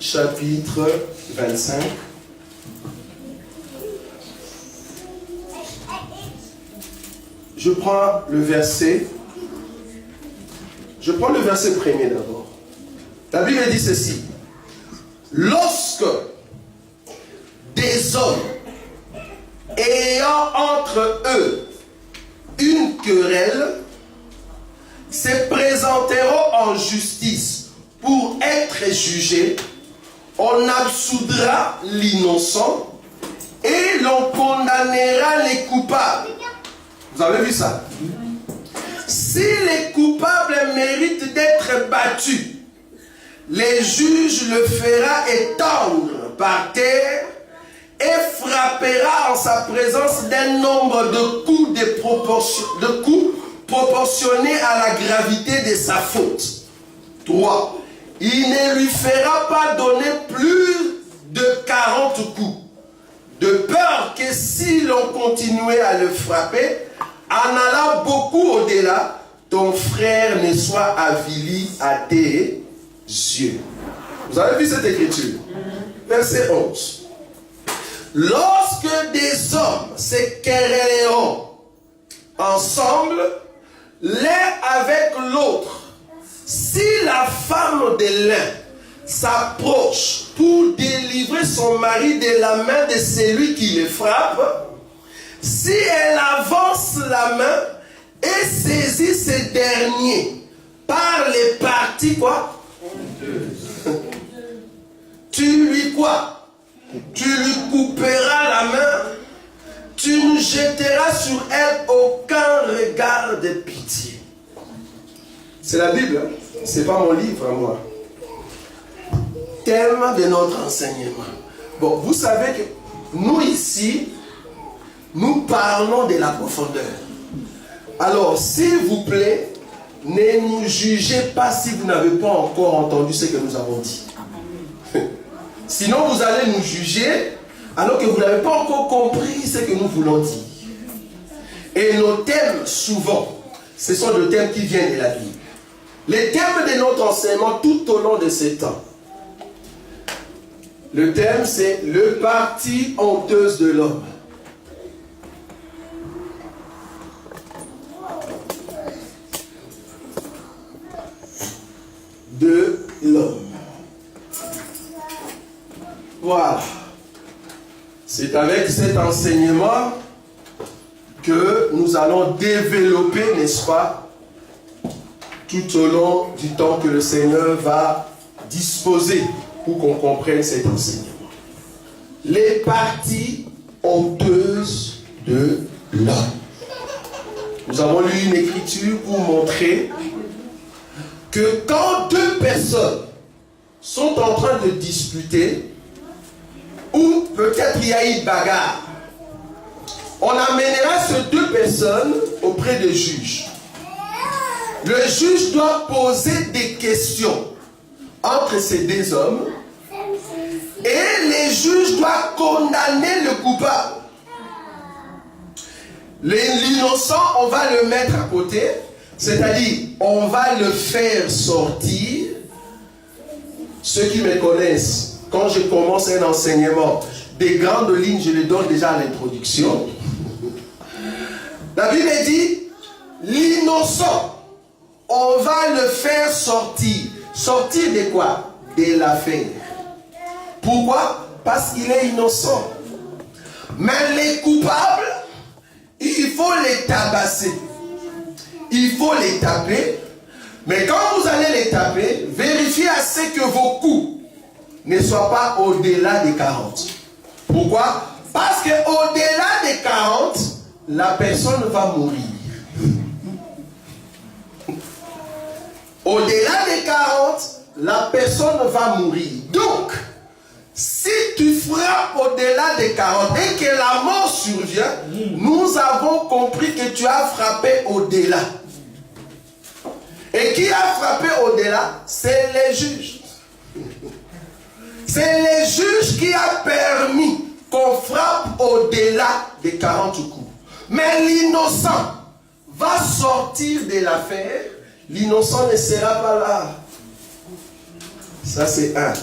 chapitre 25. Je prends le verset premier d'abord. La Bible dit ceci. Lorsque des hommes ayant entre eux une querelle se présenteront en justice pour être jugés, on absoudra l'innocent et l'on condamnera les coupables. Vous avez vu ça? Si les coupables méritent d'être battus, les juges le fera étendre par terre et frappera en sa présence d'un nombre de coups proportionnés à la gravité de sa faute. 3. Il ne lui fera pas donner plus de 40 coups, de peur que si l'on continuait à le frapper, en allant beaucoup au-delà, ton frère ne soit avili à tes yeux. Vous avez vu cette écriture? Verset 11. Lorsque des hommes se querelleront ensemble, l'un avec l'autre, si la femme de l'un s'approche pour délivrer son mari de la main de celui qui le frappe, si elle avance la main et saisit ce dernier par les parties quoi? Tu lui quoi? Tu lui couperas la main, tu ne jetteras sur elle aucun regard de pitié. C'est la Bible, hein? C'est pas mon livre à moi. Thème de notre enseignement. Bon, vous savez que nous ici, nous parlons de la profondeur. Alors, s'il vous plaît, ne nous jugez pas si vous n'avez pas encore entendu ce que nous avons dit. Sinon, vous allez nous juger alors que vous n'avez pas encore compris ce que nous voulons dire. Et nos thèmes, souvent, ce sont des thèmes qui viennent de la Bible. Les thèmes de notre enseignement tout au long de ces temps. Le thème, c'est le parti honteuse de l'homme. De l'homme. Voilà. C'est avec cet enseignement que nous allons développer, n'est-ce pas, tout au long du temps que le Seigneur va disposer pour qu'on comprenne cet enseignement. Les parties honteuses de l'homme. Nous avons lu une écriture pour montrer que quand deux personnes sont en train de discuter, ou peut-être il y a une bagarre, on amènera ces deux personnes auprès des juges. Le juge doit poser des questions entre ces deux hommes et les juges doivent condamner le coupable. L'innocent, on va le mettre à côté, c'est-à-dire on va le faire sortir. Ceux qui me connaissent, quand je commence un enseignement, des grandes lignes, je les donne déjà à l'introduction. La Bible dit, l'innocent, on va le faire sortir. Sortir de quoi? De l'affaire. Pourquoi? Parce qu'il est innocent. Mais les coupables, il faut les tabasser. Il faut les taper. Mais quand vous allez les taper, vérifiez à ce que vos coups ne soient pas au-delà des 40. Pourquoi? Parce qu'au-delà des 40, la personne va mourir. Au-delà des 40, la personne va mourir. Donc, si tu frappes au-delà des 40 et que la mort survient, nous avons compris que tu as frappé au-delà. Et qui a frappé au-delà? C'est les juges. C'est les juges qui a permis qu'on frappe au-delà des 40 coups. Mais l'innocent va sortir de l'affaire. L'innocent ne sera pas là. Ça c'est un.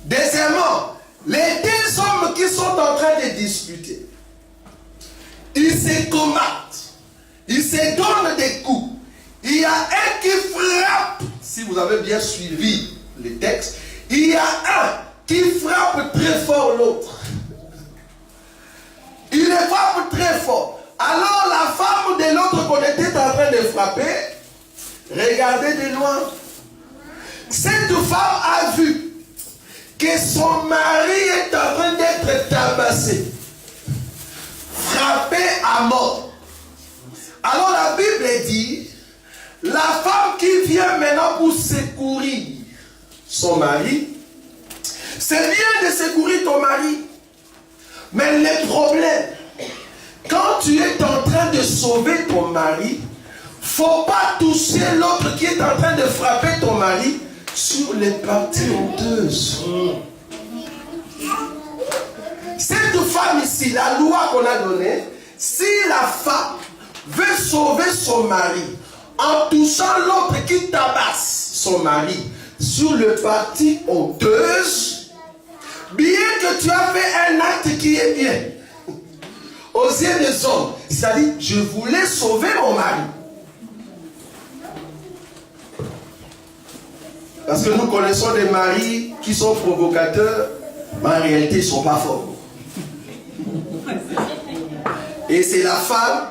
Deuxièmement, les deux hommes qui sont en train de discuter, ils se combattent, ils se donnent des coups. Il y a un qui frappe, si vous avez bien suivi les textes, il y a un qui frappe très fort l'autre. Il le frappe très fort. Alors la femme de l'autre qu'on était en train de frapper, regardez de loin. Cette femme a vu que son mari est en train d'être tabassé, frappé à mort. Alors la Bible dit, la femme qui vient maintenant pour secourir son mari, c'est bien de secourir ton mari. Mais le problème, quand tu es en train de sauver ton mari, il ne faut pas toucher l'autre qui est en train de frapper ton mari sur les parties honteuses. Cette femme ici, la loi qu'on a donnée, si la femme veut sauver son mari en touchant l'autre qui tabasse son mari sur les parties honteuses, bien que tu as fait un acte qui est bien aux yeux des hommes, c'est-à-dire je voulais sauver mon mari. Parce que nous connaissons des maris qui sont provocateurs, mais en réalité ils ne sont pas forts. Et c'est la femme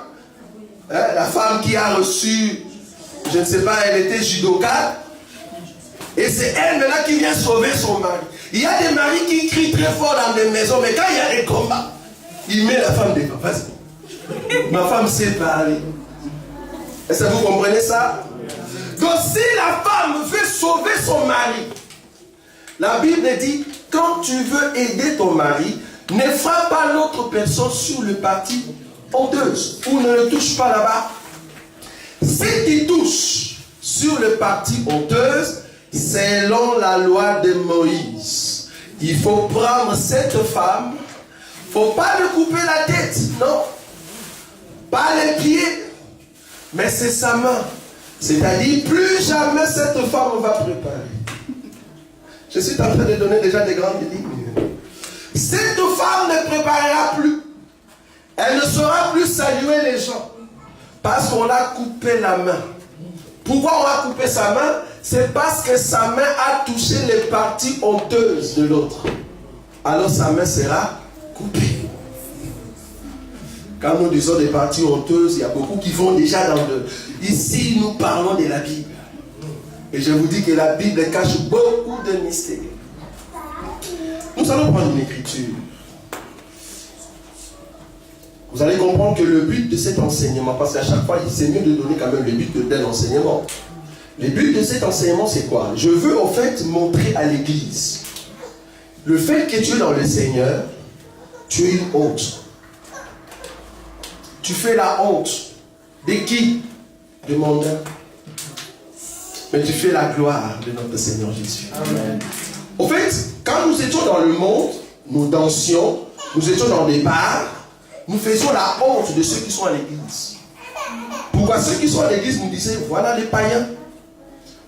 qui a reçu, je ne sais pas, elle était judoka, et c'est elle maintenant qui vient sauver son mari. Il y a des maris qui crient très fort dans des maisons, mais quand il y a des combats, il met la femme devant. Vas-y. Ma femme sait parler. Est-ce que vous comprenez ça? Donc si la femme veut sauver son mari, la Bible dit, quand tu veux aider ton mari, ne frappe pas l'autre personne sur le parti honteuse, ou ne le touche pas là-bas. Si tu touches sur le parti honteuse, selon la loi de Moïse, il faut prendre cette femme, il ne faut pas lui couper la tête, non, pas les pieds, mais c'est sa main. C'est-à-dire, plus jamais cette femme va préparer. Je suis en train de donner déjà des grandes lignes. Cette femme ne préparera plus. Elle ne saura plus saluer les gens. Parce qu'on a coupé la main. Pourquoi on a coupé sa main? C'est parce que sa main a touché les parties honteuses de l'autre. Alors sa main sera coupée. Quand nous disons des parties honteuses, il y a beaucoup qui vont déjà dans le... Ici, nous parlons de la Bible. Et je vous dis que la Bible cache beaucoup de mystères. Nous allons prendre une écriture. Vous allez comprendre que le but de cet enseignement, parce qu'à chaque fois, c'est mieux de donner quand même le but d'un enseignement. Le but de cet enseignement, c'est quoi? Je veux en fait montrer à l'Église le fait que tu es dans le Seigneur, tu es une honte. Tu fais la honte. De qui? De mon œuvre. Mais tu fais la gloire de notre Seigneur Jésus. Amen. Au fait, quand nous étions dans le monde, nous dansions, nous étions dans des bars, nous faisions la honte de ceux qui sont à l'église. Pourquoi ceux qui sont à l'église nous disaient, voilà les païens,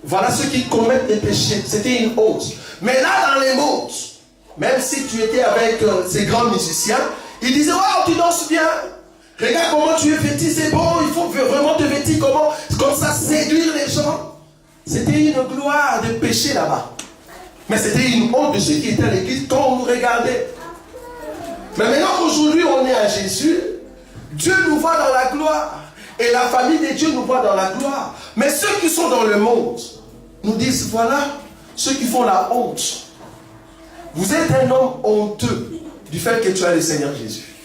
voilà ceux qui commettent des péchés. C'était une honte. Mais là, dans les mondes, même si tu étais avec ces grands musiciens, ils disaient, waouh, tu danses bien. Regarde comment tu es vêtu, c'est bon, il faut vraiment te vêtir comme ça, séduire les gens. C'était une gloire de péché là-bas. Mais c'était une honte de ceux qui étaient à l'église quand on nous regardait. Mais maintenant qu'aujourd'hui on est à Jésus, Dieu nous voit dans la gloire. Et la famille de Dieu nous voit dans la gloire. Mais ceux qui sont dans le monde nous disent, voilà, ceux qui font la honte. Vous êtes un homme honteux du fait que tu as le Seigneur Jésus.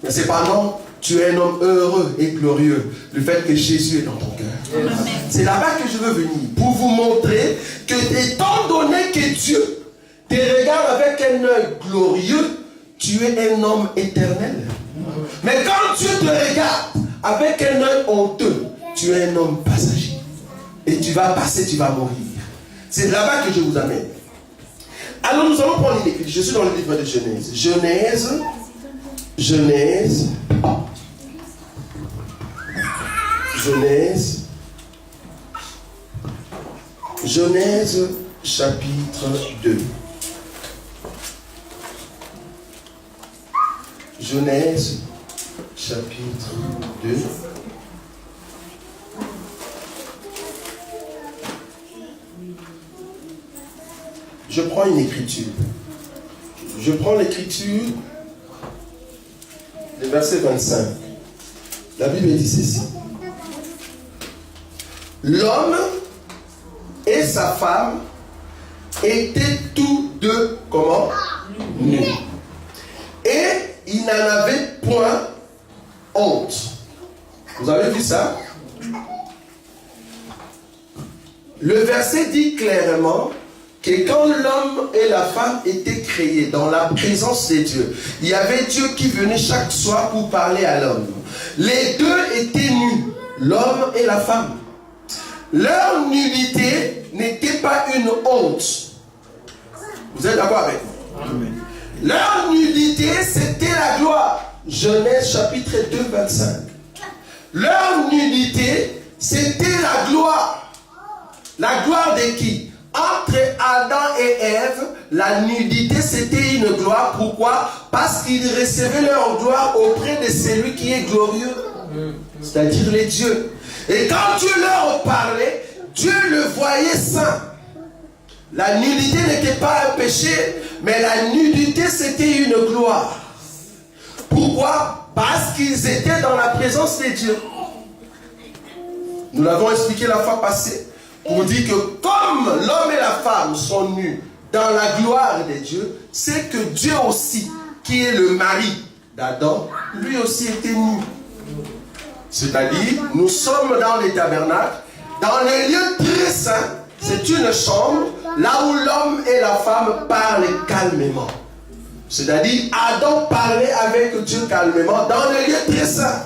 Mais c'est pas non. Tu es un homme heureux et glorieux, le fait que Jésus est dans ton cœur. Yes. C'est là-bas que je veux venir, pour vous montrer que étant donné que Dieu te regarde avec un œil glorieux, tu es un homme éternel. Mais quand Dieu te regarde avec un œil honteux, tu es un homme passager. Et tu vas passer, tu vas mourir. C'est là-bas que je vous amène. Alors nous allons prendre une écriture. Je suis dans le livre de Genèse. Genèse chapitre 2. Genèse, chapitre 2. Je prends une écriture. Je prends l'écriture, le verset 25. La Bible dit ceci. L'homme et sa femme étaient tous deux, comment? Nus. Et ils n'en avaient point honte. Vous avez vu ça? Le verset dit clairement que quand l'homme et la femme étaient créés dans la présence de Dieu, il y avait Dieu qui venait chaque soir pour parler à l'homme. Les deux étaient nus, l'homme et la femme. Leur nudité n'était pas une honte. Vous êtes d'accord avec moi? Amen. Leur nudité, c'était la gloire. Genèse chapitre 2, 25. Leur nudité, c'était la gloire. La gloire de qui? Entre Adam et Ève, la nudité c'était une gloire. Pourquoi? Parce qu'ils recevaient leur gloire auprès de celui qui est glorieux, c'est-à-dire les dieux. Et quand Dieu leur parlait, Dieu le voyait saint. La nudité n'était pas un péché, mais la nudité c'était une gloire. Pourquoi? Parce qu'ils étaient dans la présence de Dieu. Nous l'avons expliqué la fois passée. On dit que comme l'homme et la femme sont nus dans la gloire de Dieu, c'est que Dieu aussi, qui est le mari d'Adam, lui aussi était nu. C'est-à-dire, nous sommes dans les tabernacles, dans les lieux très saints, c'est une chambre, là où l'homme et la femme parlent calmement. C'est-à-dire, Adam parlait avec Dieu calmement dans les lieux très saints.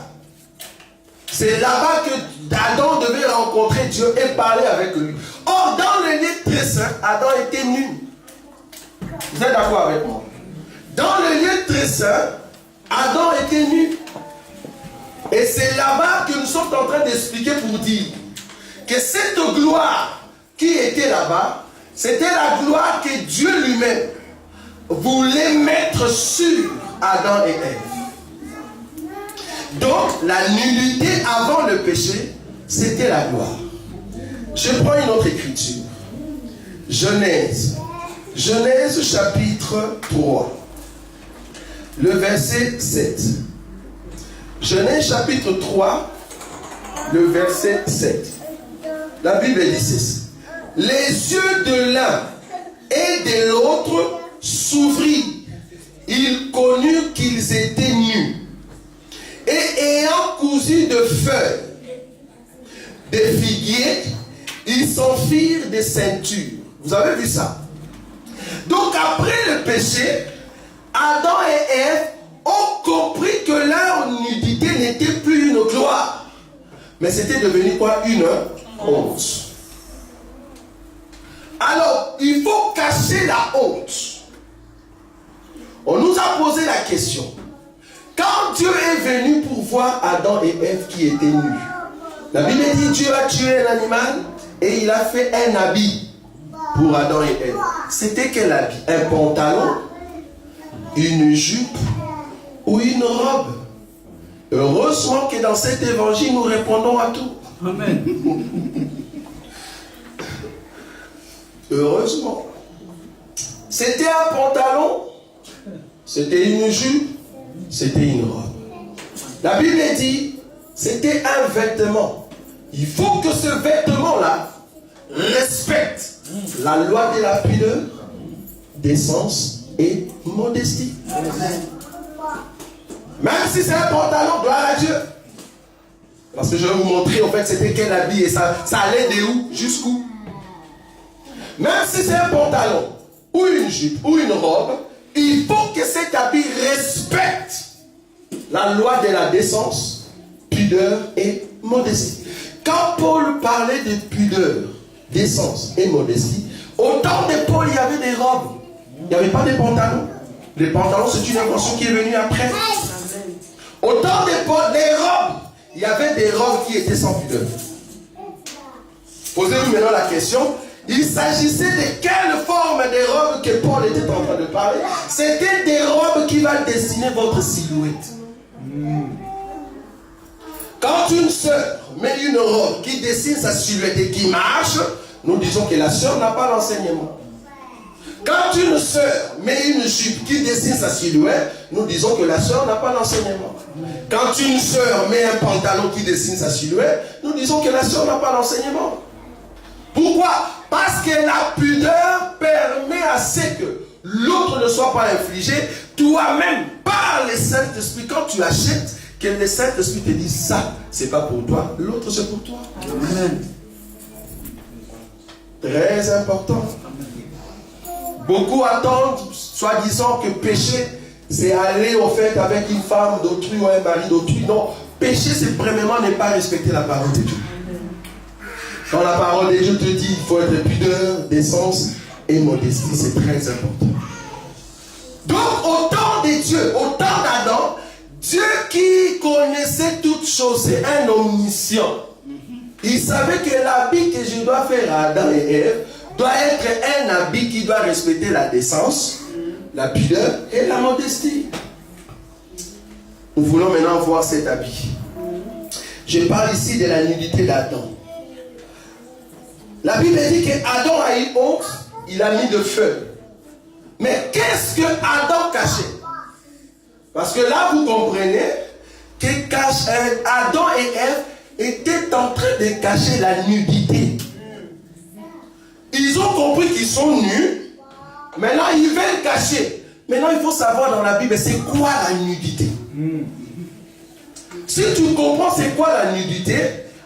C'est là-bas que Adam devait rencontrer Dieu et parler avec lui. Or, dans les lieux très saints, Adam était nu. Vous êtes d'accord avec moi? Dans les lieux très saints, Adam était nu. Et c'est là-bas que nous sommes en train d'expliquer pour dire que cette gloire qui était là-bas, c'était la gloire que Dieu lui-même voulait mettre sur Adam et Ève. Donc, la nudité avant le péché, c'était la gloire. Je prends une autre écriture. Genèse. Genèse chapitre 3. Le verset 7. Genèse chapitre 3, le verset 7. La Bible dit ceci. Les yeux de l'un et de l'autre s'ouvrirent. Ils connurent qu'ils étaient nus. Et ayant cousu de feuilles de figuier, ils s'en firent des ceintures. Vous avez vu ça? Donc après le péché, Adam et Ève ont compris que leur nudité n'était plus une gloire, mais c'était devenu quoi? Une honte. Alors, il faut cacher la honte. On nous a posé la question. Quand Dieu est venu pour voir Adam et Ève qui étaient nus, la Bible dit Dieu a tué un animal et il a fait un habit pour Adam et Ève. C'était quel habit? Un pantalon, une jupe ou une robe? Heureusement que dans cet évangile nous répondons à tout. Amen. Heureusement. C'était un pantalon, c'était une jupe, c'était une robe. La Bible dit, c'était un vêtement. Il faut que ce vêtement-là respecte la loi de la pudeur, décence et modestie. Même si c'est un pantalon, gloire à Dieu. Parce que je vais vous montrer, en fait, c'était quel habit et ça allait de où jusqu'où. Même si c'est un pantalon, ou une jupe, ou une robe, il faut que cet habit respecte la loi de la décence, pudeur et modestie. Quand Paul parlait de pudeur, décence et modestie, au temps de Paul, il y avait des robes. Il n'y avait pas de pantalons. Les pantalons, c'est une invention qui est venue après. Au temps de Paul, les robes, il y avait des robes qui étaient sans pudeur. Posez-vous maintenant la question, Il s'agissait de quelle forme des robes que Paul était en train de parler. C'était des robes qui vont dessiner votre silhouette. Quand une sœur met une robe qui dessine sa silhouette et qui marche, nous disons que la sœur n'a pas l'enseignement. Quand une sœur met une jupe qui dessine sa silhouette, nous disons que la sœur n'a pas l'enseignement. Quand une sœur met un pantalon qui dessine sa silhouette, nous disons que la sœur n'a pas l'enseignement. Pourquoi? Parce que la pudeur permet à ce que l'autre ne soit pas infligé. Toi-même, par le Saint-Esprit, quand tu achètes, que le Saint-Esprit te dise ça, c'est pas pour toi, l'autre c'est pour toi. Amen. Très important. Beaucoup attendent, soi-disant, que péché, c'est aller au fait avec une femme d'autrui ou un mari d'autrui. Non, péché, c'est premièrement ne pas respecter la parole de Dieu. Quand la parole de Dieu te dit qu'il faut être pudeur, décence et modestie, c'est très important. Donc, au temps de Dieu, au temps d'Adam, Dieu qui connaissait toutes choses, c'est un omniscient. Il savait que l'habit que je dois faire à Adam et Ève doit être un habit qui doit respecter la décence, la pudeur et la modestie. Nous voulons maintenant voir cet habit. Je parle ici de la nudité d'Adam. La Bible dit qu'Adam a eu honte, il a mis de feu. Mais qu'est-ce que Adam cachait? Parce que là, vous comprenez que Adam et Ève étaient en train de cacher la nudité. Ils ont compris qu'ils sont nus. Maintenant, ils veulent cacher. Maintenant, il faut savoir dans la Bible, c'est quoi la nudité? Si tu comprends c'est quoi la nudité,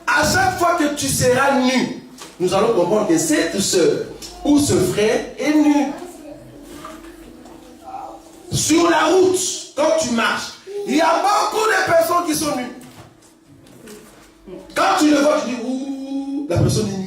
à chaque fois que tu seras nu, nous allons comprendre que cette soeur ou ce frère est nu. Sur la route, quand tu marches, il y a beaucoup de personnes qui sont nues. Quand tu le vois, tu dis, ouh, la personne est nue.